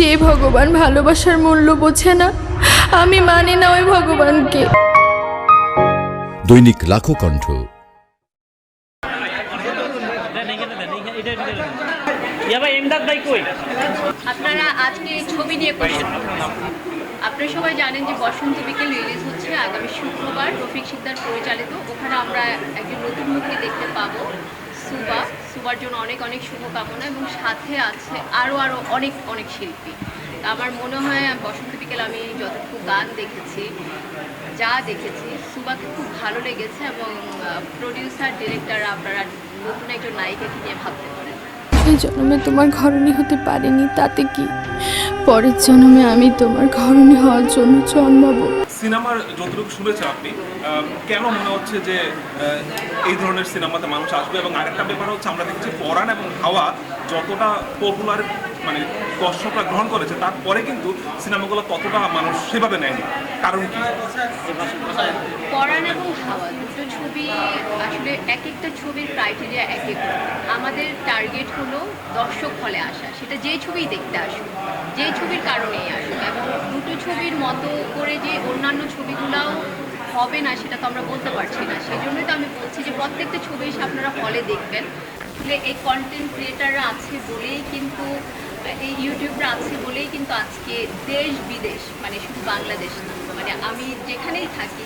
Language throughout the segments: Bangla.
যে ভগবান ভালোবাসার মূল্য বোঝে না, আমি মানি না ওই ভগবানকে। দৈনিক লাখো কণ্ঠ। আপনারা আজকে ছবি নিয়ে কোশ্চেন, আপনারা সবাই জানেন যে বসন্ত বিকেল রিলিজ হচ্ছে আগামী শুক্রবার রফিক শিকদার পরিচালিত। ওখানে আমরা একজন নতুন মুখকে দেখতে পাবো, সুবার জন্য অনেক অনেক শুভকামনা, এবং সাথে আছে আরও অনেক অনেক শিল্পী। আমার মনে হয় বসন্ত বিকেল আমি যতটুকু গান দেখেছি, যা দেখেছি, সুবাকে খুব ভালো লেগেছে, এবং প্রডিউসার ডিরেক্টর আপনারা নতুন একজন নায়িকাকে নিয়ে ভাবতে পারেন। এই জন্মে তোমার ঘরণী হতে পারিনি, তাতে কি? পরের জন্মে আমি তোমার ঘরণী হওয়ার জন্য জন্মাবো। সিনেমার যতটুকু শুনেছেন আপনি, কেন মনে হচ্ছে যে এই ধরনের সিনেমাতে মানুষ আসবে? এবং আরেকটা ব্যাপার হচ্ছে, আমরা দেখছি পরাণ এবং হাওয়া যতটা পপুলার মানে দর্শকরা গ্রহণ করেছে, তারপরে কিন্তু সিনেমাগুলো ততটা মানুষ সেভাবে নেয়নি। কারণ কি? পরাণ এবং হাওয়া দুটো ছবি আসলে এক একটা ছবির ক্রাইটেরিয়া এক এক। আমাদের টার্গেট হলো দর্শক হলে আসা, সেটা যেই ছবিই দেখতে আসুক, যেই ছবির কারণেই আসুক। এবং দুটো ছবির মতো করে যে অন্যান্য ছবিগুলোও হবে না সেটা তো আমরা বলতে পারছি না। সেই জন্যই তো আমি বলছি যে প্রত্যেকটা ছবি এসে আপনারা হলে দেখবেন। আসলে এই কন্টেন্ট ক্রিয়েটাররা আছে বলেই কিন্তু, এই ইউটিউবরা আছে বলেই কিন্তু আজকে দেশ বিদেশ, মানে শুধু বাংলাদেশ না, মানে আমি যেখানেই থাকি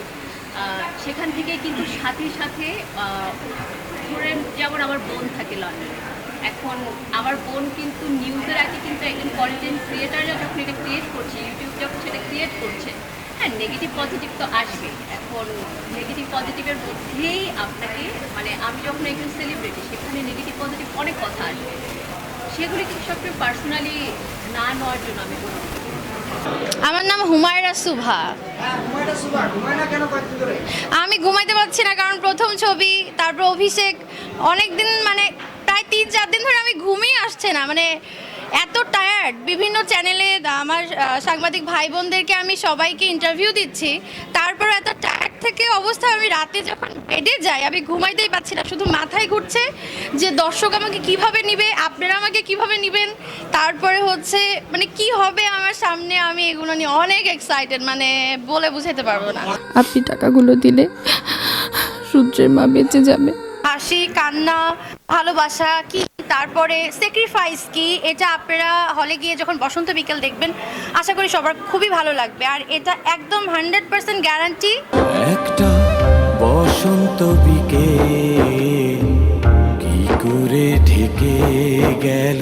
সেখান থেকে কিন্তু সাথে সাথে ধরেন যেমন আমার বোন থাকে লন্ডনে, এখন আমার বোন কিন্তু নিউজের আগে কিন্তু একজন কন্টেন্ট ক্রিয়েটাররা যখন এটা ক্রিয়েট করছে, ইউটিউব যখন সেটা ক্রিয়েট করছে, হ্যাঁ নেগেটিভ পজিটিভ তো আসবে। এখন নেগেটিভ পজিটিভের মধ্যেই আপনাকে, মানে আমি যখন একজন সেলিব্রিটি, সেখানে নেগেটিভ পজিটিভ অনেক কথা আসবে, সেগুলি কিন্তু সবসময় পার্সোনালি না নেওয়ার জন্য আমি বলবো। আমার নাম হুমায়রা সুভা। আমি ঘুমাইতে পারছি না, কারণ প্রথম ছবি, তারপর অভিষেক, অনেক দিন মানে প্রায় 3-4 দিন ধরে আমি ঘুমিয়ে আসছে না, মানে এত টায়ার্ড। বিভিন্ন চ্যানেলে আমার সাংবাদিক ভাই বোনদেরকে আমি সবাইকে ইন্টারভিউ দিচ্ছি, তারপর এত টায়ার্ড থেকে অবস্থা, আমি রাতে যখন বেডে যাই আমি ঘুমাইতেই পারছি না, শুধু মাথায় ঘুরছে যে দর্শক আমাকে কিভাবে নিবে, আপনারা আমাকে কিভাবে নেবেন, তারপরে হচ্ছে মানে কি হবে আমার সামনে। আমি এগুলো নিয়ে অনেক এক্সাইটেড, মানে বলে বুঝাতে পারবো না। আপনি টাকাগুলো দিলে সূর্যের মা বেঁচে যাবে। হাসি, কান্না, ভালোবাসা কি, তারপরে স্যাক্রিফাইস কি, এটা আপনারা হলে গিয়ে যখন বসন্ত বিকেল দেখবেন আশা করি সবার খুবই ভালো লাগবে। আর এটা একদম 100% গ্যারান্টি। একটা বসন্ত বিকেল কি করে ঢেকে গেল।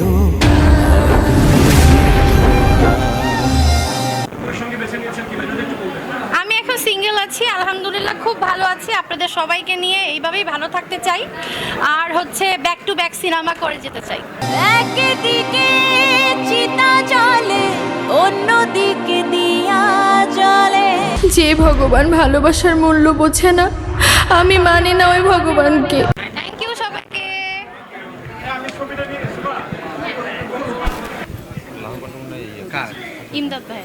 আমি এখন সিঙ্গেল আছি, আলহামদুলিল্লাহ খুব ভালো আছি। আপনাদের সবাইকে নিয়ে এইভাবেই ভালো থাকতে চাই, আর হচ্ছে ব্যাক টু ব্যাক সিনেমা করে যেতে চাই। একদিকে চিতা জ্বলে, অন্যদিকে দিয়া জ্বলে। যে ভগবান ভালোবাসার মূল্য বোঝে না, আমি মানি না ওই ভগবানকে। থ্যাংক ইউ সবাইকে। ইমদাদ ভাই।